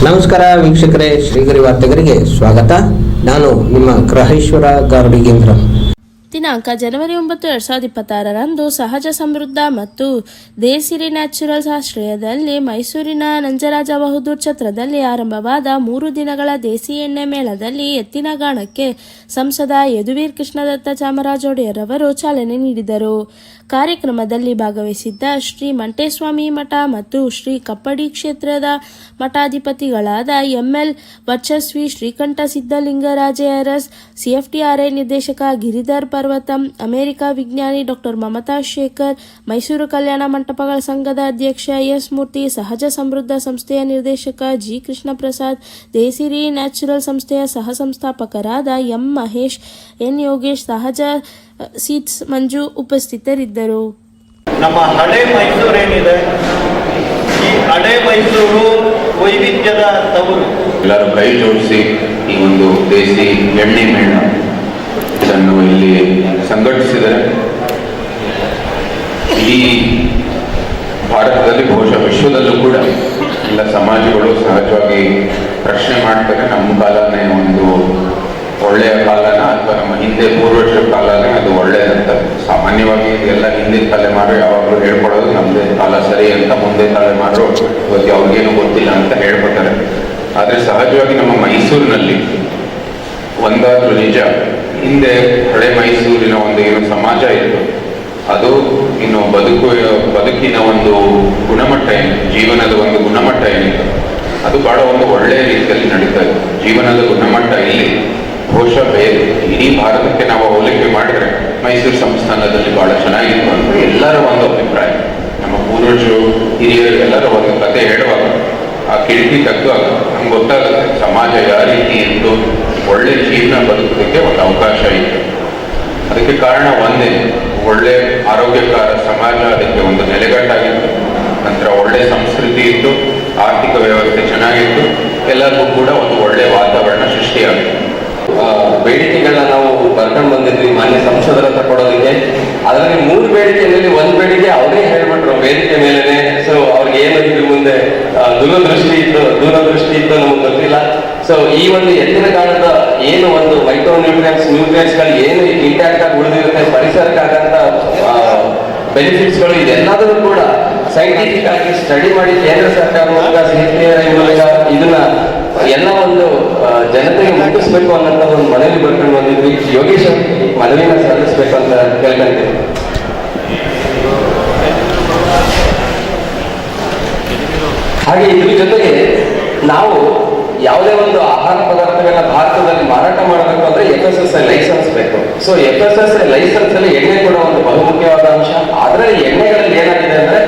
ನಮಸ್ಕಾರ ವೀಕ್ಷಕರೇ, ಶ್ರೀಗರಿ ವಾರ್ತೆಗರಿಗೆ ಸ್ವಾಗತ. ನಾನು ನಿಮ್ಮ ಗ್ರಹೇಶ್ವರ ಗಾರುಡಿಗೇಂದ್ರ. ದಿನಾಂಕ ಜನವರಿ 9, 2026ರಂದು ಸಹಜ ಸಮೃದ್ಧ ಮತ್ತು ದೇಸಿರಿ ನ್ಯಾಚುರಲ್ಸ್ ಆಶ್ರಯದಲ್ಲಿ ಮೈಸೂರಿನ ನಂಜರಾಜ ಬಹದ್ದೂರ್ ಛತ್ರದಲ್ಲಿ ಆರಂಭವಾದ 3 ದಿನಗಳ ದೇಸಿ ಎಣ್ಣೆ ಮೇಳದಲ್ಲಿ ಎತ್ತಿನ ಗಾಣಕ್ಕೆ ಸಂಸದ ಯದುವೀರ್ ಕೃಷ್ಣದತ್ತ ಚಾಮರಾಜ ಒಡೆಯರ್ ಅವರು ಚಾಲನೆ ನೀಡಿದರು. ಕಾರ್ಯಕ್ರಮದಲ್ಲಿ ಭಾಗವಹಿಸಿದ್ದ ಶ್ರೀ ಮಂಟೇಸ್ವಾಮಿ ಮಠ ಮತ್ತು ಶ್ರೀ ಕಪ್ಪಡಿ ಕ್ಷೇತ್ರದ ಮಠಾಧಿಪತಿಗಳಾದ ಎಂಎಲ್ ವರ್ಚಸ್ವಿ ಶ್ರೀಕಂಠ ಸಿದ್ಧಲಿಂಗರಾಜ ಅರಸ್, ಸಿಎಫ್ಟಿಆರ್ಐ ನಿರ್ದೇಶಕ ಗಿರಿಧರ್ ಪರ್ವತಂ, ಅಮೆರಿಕ ವಿಜ್ಞಾನಿ ಡಾಕ್ಟರ್ ಮಮತಾ ಶೇಖರ್, ಮೈಸೂರು ಕಲ್ಯಾಣ ಮಂಟಪಗಳ ಸಂಘದ ಅಧ್ಯಕ್ಷ ಎಸ್ ಮೂರ್ತಿ, ಸಹಜ ಸಮೃದ್ಧ ಸಂಸ್ಥೆಯ ನಿರ್ದೇಶಕ ಜಿ ಕೃಷ್ಣ ಪ್ರಸಾದ್, ದೇಸಿರಿ ನ್ಯಾಚುರಲ್ ಸಂಸ್ಥೆಯ ಸಹ ಸಂಸ್ಥಾಪಕರಾದ ಎಂ ಮಹೇಶ್, ಎನ್ ಯೋಗೇಶ್, ಸಹಜ ಸೀಡ್ಸ್ ಮಂಜು ಉಪಸ್ಥಿತರಿದ್ದರು. ನಮ್ಮ ಹಳೆ ಮೈಸೂರು ಏನಿದೆ, ಈ ಹಳೆ ಮೈಸೂರು ವೈವಿಧ್ಯದ ತವರು. ಎಲ್ಲರೂ ಕೈ ಜೋಡಿಸಿ ಈ ಒಂದು ದೇಸಿ ಎಣ್ಣೆ ಮೇಳ ಇದನ್ನು ಇಲ್ಲಿ ಸಂಘಟಿಸಿದರೆ ಈ ಭಾರತದಲ್ಲಿ ಬಹುಶಃ ವಿಶ್ವದಲ್ಲೂ ಕೂಡ ಎಲ್ಲ ಸಮಾಜಗಳು ಸಹಜವಾಗಿ ಪ್ರಶ್ನೆ ಮಾಡ್ತಾರೆ, ನಮ್ಮ ಕಾಲನೇ ಒಂದು ಒಳ್ಳೆಯ ಕಾಲನ ಅಥವಾ ನಮ್ಮ ಹಿಂದೆ ಪೂರ್ವಜರ ಕಾಲನೇ ಅದು ಒಳ್ಳೆಯದಂತ. ಸಾಮಾನ್ಯವಾಗಿ ಎಲ್ಲ ಹಿಂದಿನ ತಲೆಮಾರು ಯಾವಾಗಲೂ ಹೇಳ್ಕೊಳ್ಳೋದು ನಮ್ಮದೇ ಕಾಲ ಸರಿ ಅಂತ, ಮುಂದೆ ತಲೆಮಾರು ಇವತ್ತು ಅವ್ರಿಗೇನು ಗೊತ್ತಿಲ್ಲ ಅಂತ ಹೇಳ್ಕೊತಾರೆ. ಆದರೆ ಸಹಜವಾಗಿ ನಮ್ಮ ಮೈಸೂರಿನಲ್ಲಿ ಒಂದಾದ್ರೂ ನಿಜ, ಹಿಂದೆ ಹಳೆ ಮೈಸೂರಿನ ಒಂದು ಏನು ಸಮಾಜ ಇತ್ತು ಅದು ಇನ್ನು ಬದುಕಿನ ಒಂದು ಗುಣಮಟ್ಟ ಏನು, ಜೀವನದ ಒಂದು ಗುಣಮಟ್ಟ ಏನಿತ್ತು ಅದು ಬಹಳ ಒಂದು ಒಳ್ಳೆಯ ರೀತಿಯಲ್ಲಿ ನಡೀತಾ ಇತ್ತು. ಜೀವನದ ಗುಣಮಟ್ಟ ಇಲ್ಲಿ ಬಹುಶಃ ಬೇರೆ ಇಡೀ ಭಾರತಕ್ಕೆ ನಾವು ಹೋಲಿಕೆ ಮಾಡಿದ್ರೆ ಮೈಸೂರು ಸಂಸ್ಥಾನದಲ್ಲಿ ಬಹಳ ಚೆನ್ನಾಗಿತ್ತು ಅಂತ ಎಲ್ಲರ ಒಂದು ಅಭಿಪ್ರಾಯ. ನಮ್ಮ ಪೂರ್ವಜರು ಹಿರಿಯರು ಎಲ್ಲರ ಒಂದು ಕತೆ ಹೇಳುವಾಗ ಆ ಕಿಟಕಿ ತೆಗೆದುವಾಗ ನಮ್ಗೆ ಗೊತ್ತಾಗುತ್ತೆ ಸಮಾಜ ಯಾವ ರೀತಿ ಎಂದು ಒಳ್ಳೆ ಜೀವನ ಬದುಕೋದಕ್ಕೆ ಒಂದು ಅವಕಾಶ ಇತ್ತು. ಅದಕ್ಕೆ ಕಾರಣ ಒಂದೇ, ಒಳ್ಳೆ ಆರೋಗ್ಯಕರ ಸಮಾಜ ಅದಕ್ಕೆ ಒಂದು ನೆಲೆಗಟ್ಟಾಗಿತ್ತು. ನಂತರ ಒಳ್ಳೆ ಸಂಸ್ಕೃತಿ ಇತ್ತು, ಆರ್ಥಿಕ ವ್ಯವಸ್ಥೆ ಚೆನ್ನಾಗಿತ್ತು, ಎಲ್ಲರಿಗೂ ಕೂಡ ಒಂದು ಒಳ್ಳೆ ವಾತಾವರಣ ಸೃಷ್ಟಿಯಾಗಿತ್ತು. ಬೇಡಿಕೆಗಳನ್ನ ನಾವು ಬರ್ಕೊಂಡು ಬಂದಿದ್ವಿ ಮಾನ್ಯ ಸಂಸದರ ಹತ್ರ ಕೊಡೋದಕ್ಕೆ. ಅದರಲ್ಲಿ 3 ಬೇಡಿಕೆಯಲ್ಲಿ 1 ಬೇಡಿಕೆ ಅವರೇ ಹೇಳ್ಬಿಟ್ರು ವೇದಿಕೆ ಮೇಲೆನೆ. ಸೊ ಅವ್ರಿಗೆ ಏನು ಇದ್ರ ಮುಂದೆ ದೂರದೃಷ್ಟಿ ಇತ್ತು ನಮ್ಗೆ ಗೊತ್ತಿಲ್ಲ. ಸೊ ಈ ಒಂದು ಎತ್ತಿನ ಗಾಣದ ಏನು ಒಂದು ಮೈಕ್ರೋ ನ್ಯೂಟ್ರಿಯೆಂಟ್ಸ್ಗಳು ಏನು ಇಂಟ್ಯಾಕ್ಟ್ ಆಗಿ ಉಳಿದಿರುತ್ತೆ, ಪರಿಸರಕ್ಕಾಗಂತ ಬೆನಿಫಿಟ್ಸ್ಗಳು ಇದೆಲ್ಲದೂ ಕೂಡ ಸೈಂಟಿಫಿಕ್ ಆಗಿ ಸ್ಟಡಿ ಮಾಡಿ ಕೇಂದ್ರ ಸರ್ಕಾರ ಮೂಲಕ ಇದನ್ನ ಎಲ್ಲ ಒಂದು ಜನತೆಗೆ ಮುಟ್ಟಿಸ್ಬೇಕು ಅನ್ನೋಂಥ ಒಂದು ಮನವಿ ಬರ್ಕೊಂಡು ಬಂದಿದ್ವಿ. ಯೋಗೇಶ್ ಮನವಿನ ಸಲ್ಲಿಸ್ಬೇಕು ಅಂತ ಕೇಳ್ಕೊಂತೀವಿ. ಹಾಗೆ ಇದ್ರ ಜೊತೆಗೆ ನಾವು ಯಾವುದೇ ಒಂದು ಆಹಾರ ಪದಾರ್ಥಗಳನ್ನ ಭಾರತದಲ್ಲಿ ಮಾರಾಟ ಮಾಡಬೇಕು ಅಂದ್ರೆ FSSAI ಲೈಸೆನ್ಸ್ ಬೇಕು. ಸೊ FSSAI ಲೈಸೆನ್ಸ್ ಅಲ್ಲಿ ಎಣ್ಣೆ ಕೂಡ ಒಂದು ಬಹುಮುಖ್ಯವಾದ ಅಂಶ. ಆದ್ರೆ ಎಣ್ಣೆಗಳಲ್ಲಿ ಏನಾಗಿದೆ ಅಂದ್ರೆ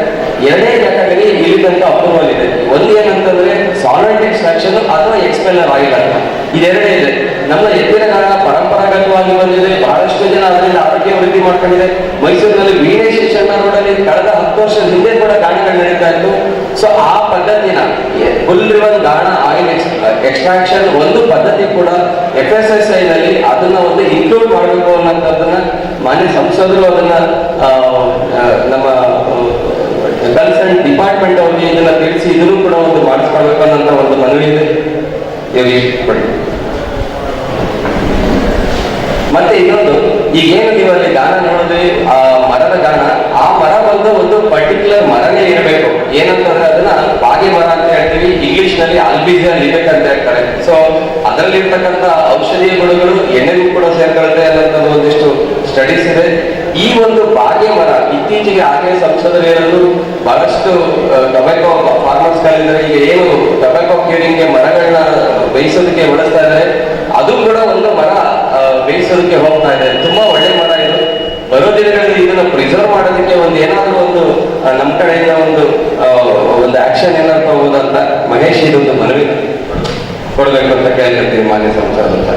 2 ಕ್ಯಾಟಗರಿ ಇಲ್ಲಿದ್ದಂತ ಅಪ್ರೂವಲ್ ಇದೆ. ಒಂದು ಏನಂತಂದ್ರೆ ಸಾಲ್ವೆಂಟ್ ಎಕ್ಸ್ಟ್ರಾಕ್ಷನ್ ಅಥವಾ ಎಕ್ಸ್ಪೆಲ್ಲರ್ ಆಯಿಲ್ ಅಂತ, ಇದೆರಡೇ ಇದೆ. ನಮ್ಮ ಎತ್ತಿನ ಗಾಣ ಪರಂಪರಾಗತವಾಗಿ ಬಂದಿದೆ, ಬಹಳಷ್ಟು ಜನ ಅದರಿಂದ ಆರೋಗ್ಯ ವೃದ್ಧಿ ಮಾಡ್ಕೊಂಡಿದೆ. ಮೈಸೂರಿನಲ್ಲಿ ವೀಣೆ ಶಿಕ್ಷಣ ರೋಡಲ್ಲಿ ಕಳೆದ 10 ವರ್ಷದ ಹಿಂದೆ ಕೂಡ ಗಾಣಗಳು ನಡೀತಾ ಇತ್ತು. ಸೊ ಆ ಪದ್ಧತಿನ ಫುಲ್ ರಿವನ್ ಗಾಣ ಆಯಿಲ್ ಎಕ್ಸ್ಟ್ರಾಕ್ಷನ್ ಒಂದು ಪದ್ಧತಿ ಕೂಡ FSSAI ನಲ್ಲಿ ಅದನ್ನ ಒಂದು ಇನ್ಕ್ಲೂಡ್ ಮಾಡಬೇಕು ಅನ್ನೋಂಥದ್ದನ್ನ ಮಾನ್ಯ ಸಂಸದರು ಅದನ್ನ ನಮ್ಮ ಕನ್ಸರ್ನ್ ಡಿಪಾರ್ಟ್ಮೆಂಟ್ ಅವ್ರಿಗೆ ಇದನ್ನ ತಿಳಿಸಿ ಇದನ್ನು ಕೂಡ ಒಂದು ಮಾಡಿಸ್ಕೊಳ್ಬೇಕು ಅನ್ನೋ ಒಂದು ಮನವಿ ಇದೆ. ಮತ್ತೆ ಇನ್ನೊಂದು, ಈಗೇನು ನೀವು ಅಲ್ಲಿ ಗಾಣ ನೋಡಿದ್ರಿ, ಆ ಮರದ ಗಾಣ, ಆ ಮರ ಬಂದು ಒಂದು ಪರ್ಟಿಕ್ಯುಲರ್ ಮರನೇ ಇರಬೇಕು. ಏನಂತಂದ್ರೆ ಅದನ್ನ ಬಾಗೆ ಮರ ಅಂತ ಹೇಳ್ತೀವಿ, ಇಂಗ್ಲಿಷ್ ನಲ್ಲಿ ಆಲ್ಬಿಜಿಯಾ ಲಿಬೆಕ್ ಅಂತ ಹೇಳ್ತಾರೆ. ಸೊ ಅದರಲ್ಲಿರ್ತಕ್ಕಂಥ ಔಷಧೀಯ ಗುಣಗಳು ಎಣ್ಣೆಗೂ ಕೂಡ ಸೇರ್ಕೊಳ್ಳುತ್ತೆ ಅನ್ನೋಂಥದ್ದು ಒಂದಿಷ್ಟು ಸ್ಟಡೀಸ್ ಇದೆ. ಈ ಒಂದು ಬಾಗೆ ಮರ ಇತ್ತೀಚೆಗೆ ಹಾಗೆ ಸಂಸದರು ಹೇಳಲು ಬಹಳಷ್ಟು ಟೊಬ್ಯಾಕೋ ಫಾರ್ಮರ್ಸ್ ಗಳಿದ್ದಾರೆ. ಈಗ ಏನು ಟೊಬ್ಯಾಕೋ ಕ್ಯೂರಿಂಗ್ಗೆ ಮರಗಳನ್ನ ಬೇಯಿಸೋದಕ್ಕೆ ಬಳಸ್ತಾ ಇದ್ದಾರೆ, ಅದು ಕೂಡ ಒಂದು ಮರ ಬೇಯಿಸೋದಕ್ಕೆ ಹೋಗ್ತಾ ಇದೆ. ತುಂಬಾ ಒಳ್ಳೆ ಮರ ಇದು. ಬರೋ ದಿನಗಳಲ್ಲಿ ಇದನ್ನ ಪ್ರಿಸರ್ವ್ ಮಾಡೋದಕ್ಕೆ ಒಂದು ಏನಾದರೂ ಒಂದು ನಮ್ಮ ಕಡೆಯಿಂದ ಒಂದು ಆಕ್ಷನ್ ಏನಾದ್ರು ತಗೋದಂತ ಮಹೇಶ್ ಇದೊಂದು ಮನವಿ ಕೊಡ್ಬೇಕು ಅಂತ ಕೇಳ್ಕೊಳ್ತೀವಿ ಮಾನ್ಯ ಸಂಸದ ಅಂತ.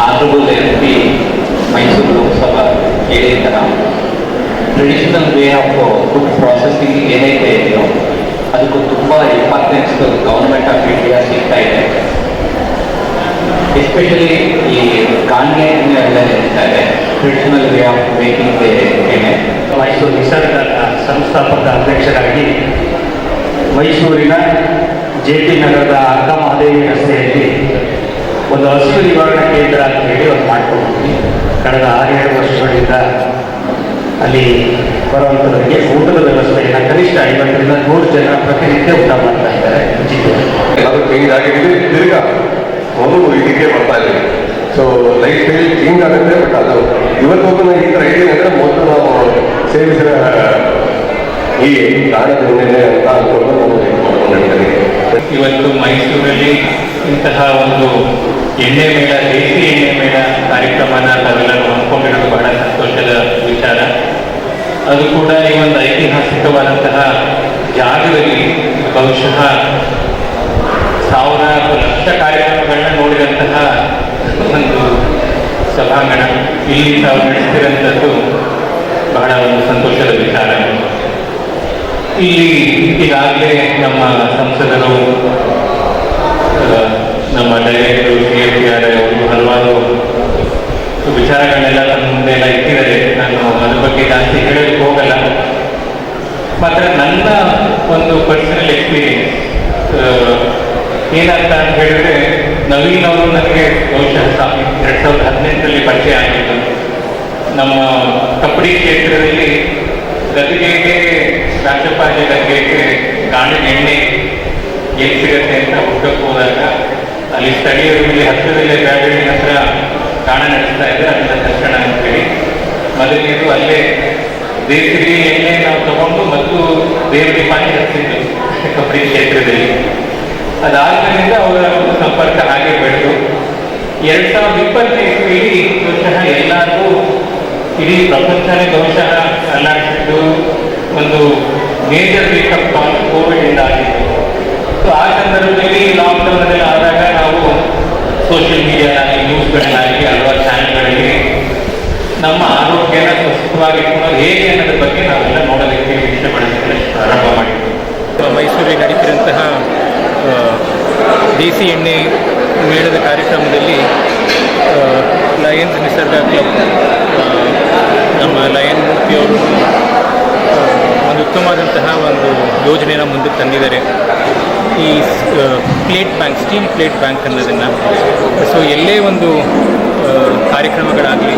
Honorable MP, Mysore Lok Sabha ಹೇಳಿದ ತರ traditional way of food processing ಏನೈತೆ ಇದೆಯೋ ಅದಕ್ಕೂ ತುಂಬ ಇಂಪಾರ್ಟೆನ್ಸ್ ಗವರ್ಮೆಂಟ್ ಆಫ್ ಇಂಡಿಯಾ ಸಿಗ್ತಾ ಇದೆ. ಎಸ್ಪೆಷಲಿ ಈ ಗಾಂಧಿ ಎಲ್ಲ ನಡೀತಾ ಇದೆ, ಟ್ರೆಡಿಷನಲ್ ವೇ ಆಫ್ ಮೇಕಿಂಗ್ ಎಣ್ಣೆ. ಮೈಸೂರು ನಿಸರ್ಗದ ಸಂಸ್ಥಾಪಕ ಅಧ್ಯಕ್ಷರಾಗಿ ಮೈಸೂರಿನ JP ನಗರದ ಅಕ್ಕ ಮಹಾದೇವಿ ರಸ್ತೆಯಲ್ಲಿ ಒಂದು ಹಸಿವು ನಿವಾರಣಾ ಕೇಂದ್ರ ಅಂತ ಹೇಳಿ ಒಂದು ಮಾಡ್ಕೊಂಡಿದ್ವಿ. ಕಳೆದ 6-7 ವರ್ಷಗಳಿಂದ ಅಲ್ಲಿ ಬರುವಂಥವರಿಗೆ ಊಟದ ವ್ಯವಸ್ಥೆಯನ್ನು ಕನಿಷ್ಠ 50ರಿಂದ 100 ಜನ ಪ್ರತಿನಿತ್ಯ ಊಟ ಮಾಡ್ತಾ ಇದ್ದಾರೆ. ಅದು ಚೇಂಜ್ ಆಗಿದೆ, ತಿರ್ಗಾ ಒಂದು ಇದಕ್ಕೆ ಬರ್ತಾ ಇದೆ. ಸೊ ಲೈಫ್ ಸ್ಟೈಲ್ ಚೇಂಜ್ ಆಗುತ್ತೆ. ಬಟ್ ಅದು ಇವತ್ತೊಂದು ಈ ಥರ ಹೇಳಿದೆ ಅಂದರೆ ಮೊದಲು ನಾವು ಸೇವಿಸಿದ ಈ ಕಾರಣದ ಹಿನ್ನೆಲೆ ಅಂತ ಅನ್ಕೊಂಡು ನಾವು ಇವತ್ತು ಮೈಸೂರಲ್ಲಿ ಇಂತಹ ಒಂದು ಎಣ್ಣೆ ಮೇಳ, ದೇಸಿ ಎಣ್ಣೆ ಮೇಳ ಕಾರ್ಯಕ್ರಮನ ನಾವೆಲ್ಲರೂ ಹಮ್ಮಿಕೊಂಡಿರೋದು ಬಹಳ ಸಂತೋಷದ ವಿಚಾರ. ಅದು ಕೂಡ ಈ ಒಂದು ಐತಿಹಾಸಿಕವಾದಂತಹ ಜಾಗದಲ್ಲಿ ಬಹುಶಃ ಸಾವಿರಾರು ಲಕ್ಷ ಕಾರ್ಯಕ್ರಮಗಳನ್ನ ನೋಡಿದಂತಹ ಒಂದು ಸಭಾಂಗಣ ಇಲ್ಲಿ ತಾವು ನಡೆಸ್ತಿರೋಂಥದ್ದು ಬಹಳ ಒಂದು ಸಂತೋಷದ ವಿಚಾರ. ಇಲ್ಲಿ ಈಗಾಗಲೇ ನಮ್ಮ ಸಂಸದರು, ನಮ್ಮ ಡೈರೆಕ್ಟರು CFTR ಅವರು ಹಲವಾರು ವಿಚಾರಗಳನ್ನೆಲ್ಲ ತಮ್ಮ ಮುಂದೆ ಎಲ್ಲ ಇಟ್ಟಿದ್ದಾರೆ. ನಾನು ಅದ್ರ ಬಗ್ಗೆ ಜಾಸ್ತಿ ಹೇಳೋದಕ್ಕೆ ಹೋಗಲ್ಲ. ಮಾತ್ರ ನನ್ನ ಒಂದು ಪರ್ಸನಲ್ ಎಕ್ಸ್ಪೀರಿಯನ್ಸ್ ಏನಂತ ಹೇಳಿದ್ರೆ, ನವೀನ್ ಅವರು ನನಗೆ ಬಹುಶಃ 2018ರಲ್ಲಿ ಪರಿಚಯ ಆಗಿದ್ದು. ನಮ್ಮ ಕಬಡ್ಡಿ ಕ್ಷೇತ್ರದಲ್ಲಿ ಗದಿಗೆಗೆ ರಾಜ್ಯಪಾಲ ಗದಿಗೆಗೆ ಗಾಣದ ಎಣ್ಣೆ ಎಲ್ಲಿ ಸಿಗುತ್ತೆ ಅಂತ ಹುಡುಕಕ್ಕೆ ಹೋದಾಗ ಅಲ್ಲಿ ಸ್ಥಳೀಯರು ಇಲ್ಲಿ ಹತ್ತಿರದಲ್ಲೇ ಬ್ಯಾಡಳ್ಳಿ ಹತ್ರ ಗಾಣ ನಡೆಸ್ತಾ ಇದ್ದಾರೆ. ಅದನ್ನ ತಕ್ಷಣ ಅಂತೇಳಿ ಮೊದಲನೇದು ಅಲ್ಲೇ ದೇಸಿರಿ ಎಣ್ಣೆ ನಾವು ತಗೊಂಡು ಮತ್ತು ದೇವರಿಗೆ ಪಾನಿ ಹಚ್ಚಿದ್ದು ಕಬಡ್ಡಿ ಕ್ಷೇತ್ರದಲ್ಲಿ. ಅದಾದ್ಮೇಲಿಂದ ಅವರ ಒಂದು ಸಂಪರ್ಕ ಹಾಗೆ ಬೆಳೆದು 2020 ಬಹುಶಃ ಎಲ್ಲರಿಗೂ ಇಡೀ ಪ್ರಪಂಚನೇ ಬಹುಶಃ ಅಲ್ಲಾಡಿಸಿದ್ದು ಒಂದು ಮೇಜರ್ ವೀಕಪ್ ಕಾಲ್ ಕೋವಿಡ್ ಇಂದ ಆಗಿತ್ತು. ಸೊ ಆ ಸಂದರ್ಭದಲ್ಲಿ ಲಾಕ್ಡೌನ್ ಆದಾಗ ನಾವು ಸೋಷಿಯಲ್ ಮೀಡಿಯಾದಲ್ಲಿ, ನ್ಯೂಸ್ಗಳನ್ನಾಗಿ, ಹಲವಾರು ಚಾನೆಲ್ಗಳಲ್ಲಿ ನಮ್ಮ ಆರೋಗ್ಯನ ಸ್ವಸ್ಥವಾಗಿಟ್ಕೊಳ್ಳೋದು ಹೇಗೆ ಅನ್ನೋದ್ರ ಬಗ್ಗೆ ನಾವೆಲ್ಲ ನೋಡೋದಕ್ಕೆ ವೀಕ್ಷಣೆ ಮಾಡೋದಕ್ಕೆ ಪ್ರಾರಂಭ ಮಾಡಿದ್ವಿ. ಮೈಸೂರಿಗೆ ನಡೀತಿರುವಂತಹ ದೇಸಿ ಎಣ್ಣೆ ಮೇಳದ ಕಾರ್ಯಕ್ರಮದಲ್ಲಿ ಲಯನ್ಸ್ ನಿಸರ್ಗ ಕ್ಲಬ್, ನಮ್ಮ ಲಯನ್ ಮೂರ್ತಿಯವರು ಒಂದು ಉತ್ತಮವಾದಂತಹ ಒಂದು ಯೋಜನೆಯನ್ನು ಮುಂದಕ್ಕೆ ತಂದಿದ್ದಾರೆ. ಈ plate bank, steel plate bank ಅನ್ನೋದನ್ನು. ಸೊ ಎಲ್ಲೇ ಒಂದು ಕಾರ್ಯಕ್ರಮಗಳಾಗಲಿ,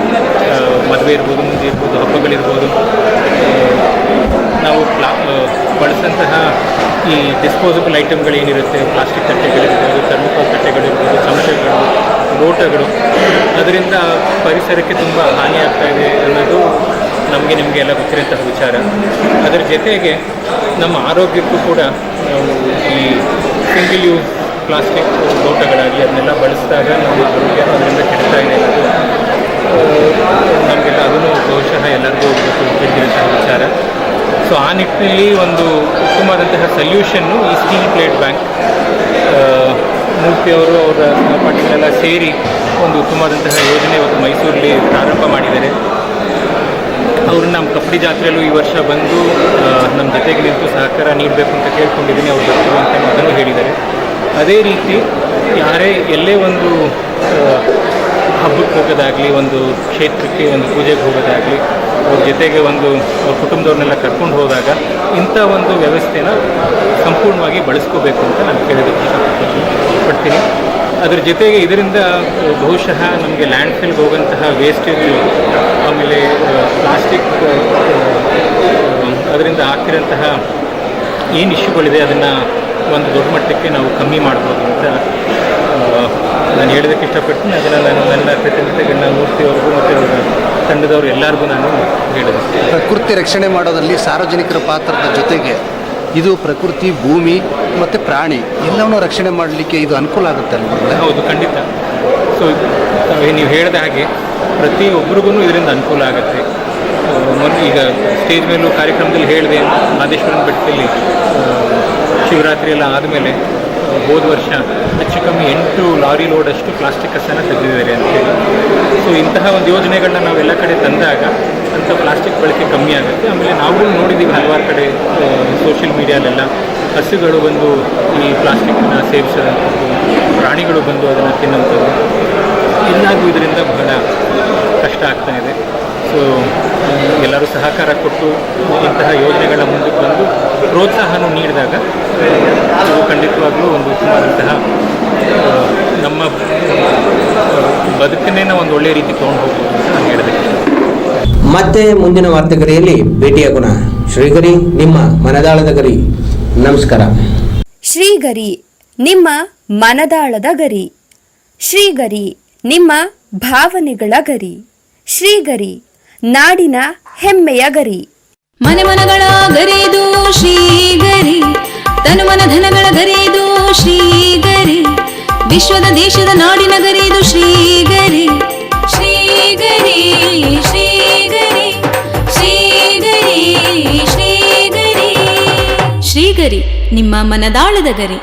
ಮದುವೆ ಇರ್ಬೋದು, ಮುಂದೆ ಇರ್ಬೋದು, ಹಬ್ಬಗಳಿರ್ಬೋದು, ನಾವು ಬಳಸಂತಹ ಈ ಡಿಸ್ಪೋಸಬಲ್ ಐಟಮ್ಗಳೇನಿರುತ್ತೆ, ಪ್ಲಾಸ್ಟಿಕ್ ತಟ್ಟೆಗಳಿರ್ಬೋದು, ಥರ್ಮೋಕಾಲ್ ತಟ್ಟೆಗಳಿರ್ಬೋದು, ಚಮಚಗಳು, ಲೋಟಗಳು, ಅದರಿಂದ ಪರಿಸರಕ್ಕೆ ತುಂಬ ಹಾನಿಯಾಗ್ತಾಯಿದೆ ಅನ್ನೋದು ನಮಗೆ ನಿಮಗೆಲ್ಲ ಗೊತ್ತಿರೋಂತಹ ವಿಚಾರ. ಅದರ ಜೊತೆಗೆ ನಮ್ಮ ಆರೋಗ್ಯಕ್ಕೂ ಕೂಡ ನಾವು ಈ ಸಿಂಗಲ್ ಯೂಸ್ ಪ್ಲಾಸ್ಟಿಕ್ ಲೋಟಗಳಾಗಲಿ ಅದನ್ನೆಲ್ಲ ಬಳಸಿದಾಗ ನಮ್ಮ ಆರೋಗ್ಯ ಅದರಿಂದ ಕೆಡ್ತಾ ಇದೆ ಅನ್ನೋದು ನಮಗೆಲ್ಲ ಅದನ್ನು ಬಹುಶಃ ಎಲ್ಲರಿಗೂ ತಿಳಿದಿರೋಂತಹ ವಿಚಾರ. ಸೊ ಆ ನಿಟ್ಟಿನಲ್ಲಿ ಒಂದು ಉತ್ತಮವಾದಂತಹ ಸಲ್ಯೂಷನ್ನು ಈ ಸ್ಟೀಲ್ ಪ್ಲೇಟ್ ಬ್ಯಾಂಕ್, ಮೂರ್ತಿಯವರು ಅವರ ಸಹಪಾಠಿಗಳೆಲ್ಲ ಸೇರಿ ಒಂದು ಉತ್ತಮವಾದಂತಹ ಯೋಜನೆ ಇವತ್ತು ಮೈಸೂರಲ್ಲಿ ಪ್ರಾರಂಭ ಮಾಡಿದ್ದಾರೆ. ಅವರು ನಮ್ಮ ಕಬಡ್ಡಿ ಜಾತ್ರೆಯಲ್ಲೂ ಈ ವರ್ಷ ಬಂದು ನಮ್ಮ ಜೊತೆಗೆ ನಿಂತು ಸಹಕಾರ ನೀಡಬೇಕು ಅಂತ ಕೇಳ್ಕೊಂಡಿದ್ದೀನಿ. ಅವ್ರು ಬರ್ತೀವಿ ಅಂತ ಅದನ್ನು ಹೇಳಿದ್ದಾರೆ. ಅದೇ ರೀತಿ ಯಾರೇ ಎಲ್ಲೇ ಒಂದು ಹಬ್ಬಕ್ಕೆ ಹೋಗೋದಾಗಲಿ, ಒಂದು ಕ್ಷೇತ್ರಕ್ಕೆ ಒಂದು ಪೂಜೆಗೆ ಹೋಗೋದಾಗಲಿ, ಅವ್ರ ಜೊತೆಗೆ ಒಂದು ಅವ್ರ ಕುಟುಂಬದವ್ರನ್ನೆಲ್ಲ ಕರ್ಕೊಂಡು ಹೋದಾಗ ಇಂಥ ಒಂದು ವ್ಯವಸ್ಥೆನ ಸಂಪೂರ್ಣವಾಗಿ ಬಳಸ್ಕೋಬೇಕು ಅಂತ ನಾನು ಕೇಳೋದಕ್ಕೆ ಇಷ್ಟಪಡ್ತೀನಿ. ಅದ್ರ ಜೊತೆಗೆ ಇದರಿಂದ ಬಹುಶಃ ನಮಗೆ ಲ್ಯಾಂಡ್ ಫಿಲ್ಗೆ ಹೋಗೋಂತಹ ವೇಸ್ಟೇಜು, ಆಮೇಲೆ ಪ್ಲಾಸ್ಟಿಕ್ ಅದರಿಂದ ಆಗ್ತಿರೋಂತಹ ಏನು ಇಶ್ಯೂಗಳಿದೆ ಅದನ್ನು ಒಂದು ದೊಡ್ಡ ಮಟ್ಟಕ್ಕೆ ನಾವು ಕಮ್ಮಿ ಮಾಡ್ಬೋದು ಅಂತ ನಾನು ಹೇಳೋದಕ್ಕೆ ಇಷ್ಟಪಡ್ತೀನಿ. ಅದನ್ನು ನಾನು ನನ್ನ ಪ್ರತಿನಿಧಿಗಳನ್ನ ಮೂರ್ತಿಯವ್ರಿಗೂ ಮತ್ತು ಅವರ ತಂಡದವರು ಎಲ್ಲರಿಗೂ ನಾನು ಹೇಳಿದೆ. ಪ್ರಕೃತಿ ರಕ್ಷಣೆ ಮಾಡೋದಲ್ಲಿ ಸಾರ್ವಜನಿಕರ ಪಾತ್ರದ ಜೊತೆಗೆ ಇದು ಪ್ರಕೃತಿ, ಭೂಮಿ ಮತ್ತು ಪ್ರಾಣಿ ಎಲ್ಲವನ್ನೂ ರಕ್ಷಣೆ ಮಾಡಲಿಕ್ಕೆ ಇದು ಅನುಕೂಲ ಆಗುತ್ತೆ ಅಲ್ವಾ? ಹೌದು, ಖಂಡಿತ. ಸೊ ನೀವು ಹೇಳಿದ ಹಾಗೆ ಪ್ರತಿಯೊಬ್ಬರಿಗೂ ಇದರಿಂದ ಅನುಕೂಲ ಆಗುತ್ತೆ. ಈಗ ಸ್ಟೇಜ್ ಮೇಲೂ ಕಾರ್ಯಕ್ರಮದಲ್ಲಿ ಹೇಳಿದೆ, ಮಾದೇಶ್ವರನ ಬೆಟ್ಟದಲ್ಲಿ ಶಿವರಾತ್ರಿ ಎಲ್ಲ ಆದಮೇಲೆ ಹೋದ ವರ್ಷ ಹೆಚ್ಚು ಕಮ್ಮಿ 8 ಲಾರಿ ಲೋಡಷ್ಟು ಪ್ಲಾಸ್ಟಿಕ್ ಕಸನ ತೆಗೆದಿದ್ದಾರೆ ಅಂತೇಳಿ. ಸೊ ಇಂತಹ ಒಂದು ಯೋಜನೆಗಳನ್ನ ನಾವೆಲ್ಲ ಕಡೆ ತಂದಾಗ ಅಂಥ ಪ್ಲಾಸ್ಟಿಕ್ ಬಳಕೆ ಕಮ್ಮಿ ಆಗುತ್ತೆ. ಆಮೇಲೆ ನಾವು ನೋಡಿದ್ದೀವಿ ಹಲವಾರು ಕಡೆ ಸೋಷಿಯಲ್ ಮೀಡಿಯಾಲೆಲ್ಲ ಹಸುಗಳು ಬಂದು ಈ ಪ್ಲಾಸ್ಟಿಕ್ಕನ್ನು ಸೇವಿಸೋದಂಥದ್ದು, ಪ್ರಾಣಿಗಳು ಬಂದು ಅದನ್ನು ತಿನ್ನೋಂಥದ್ದು, ಎಲ್ಲರಿಗೂ ಇದರಿಂದ ಬಹಳ ಕಷ್ಟ ಆಗ್ತಾಯಿದೆ. ಸೊ ಎಲ್ಲರೂ ಸಹಕಾರ ಕೊಟ್ಟು ಇಂತಹ ಯೋಜನೆಗಳ ಮುಂದಕ್ಕೆ ಬಂದು ಪ್ರೋತ್ಸಾಹನೂ ನೀಡಿದಾಗ ಇದು ಖಂಡಿತವಾಗ್ಲೂ ಒಂದು ಉತ್ತಮವಾದಂತಹ ನಮ್ಮ ಬದುಕನ್ನೇ ಒಂದು ಒಳ್ಳೆಯ ರೀತಿ ತೊಗೊಂಡು ಹೋಗ್ಬೋದು ಅಂತ ನಾನು ಹೇಳೋದಕ್ಕೆ. ಮತ್ತೆ ಮುಂದಿನ ವಾರ್ತೆಗರಿಯಲ್ಲಿ ಭೇಟಿಯಾಗೋಣ. ಶ್ರೀಗರಿ, ನಿಮ್ಮ ಮನದಾಳದ ಗರಿ. ನಮಸ್ಕಾರ. ಶ್ರೀಗರಿ, ನಿಮ್ಮ ಮನದಾಳದ ಗರಿ. ಶ್ರೀಗರಿ, ನಿಮ್ಮ ಭಾವನೆಗಳ ಗರಿ. ಶ್ರೀಗರಿ, ನಾಡಿನ ಹೆಮ್ಮೆಯ ಗರಿ. ಮನೆ ಮನಗಳ ಗರಿದು ಶ್ರೀಗರಿ, ತನು ಮನ ಧನಗಳ ಗರಿದು ಶ್ರೀಗರಿ, ವಿಶ್ವದ ದೇಶದ ನಾಡಿನ ಗರಿದು ಶ್ರೀಗರಿ. ಶ್ರೀಗರಿ ಶ್ರೀಗರಿ ಶ್ರೀಗರಿ ಶ್ರೀಗರಿ ಶ್ರೀಗರಿ, ನಿಮ್ಮ ಮನದಾಳದ ಗರಿ.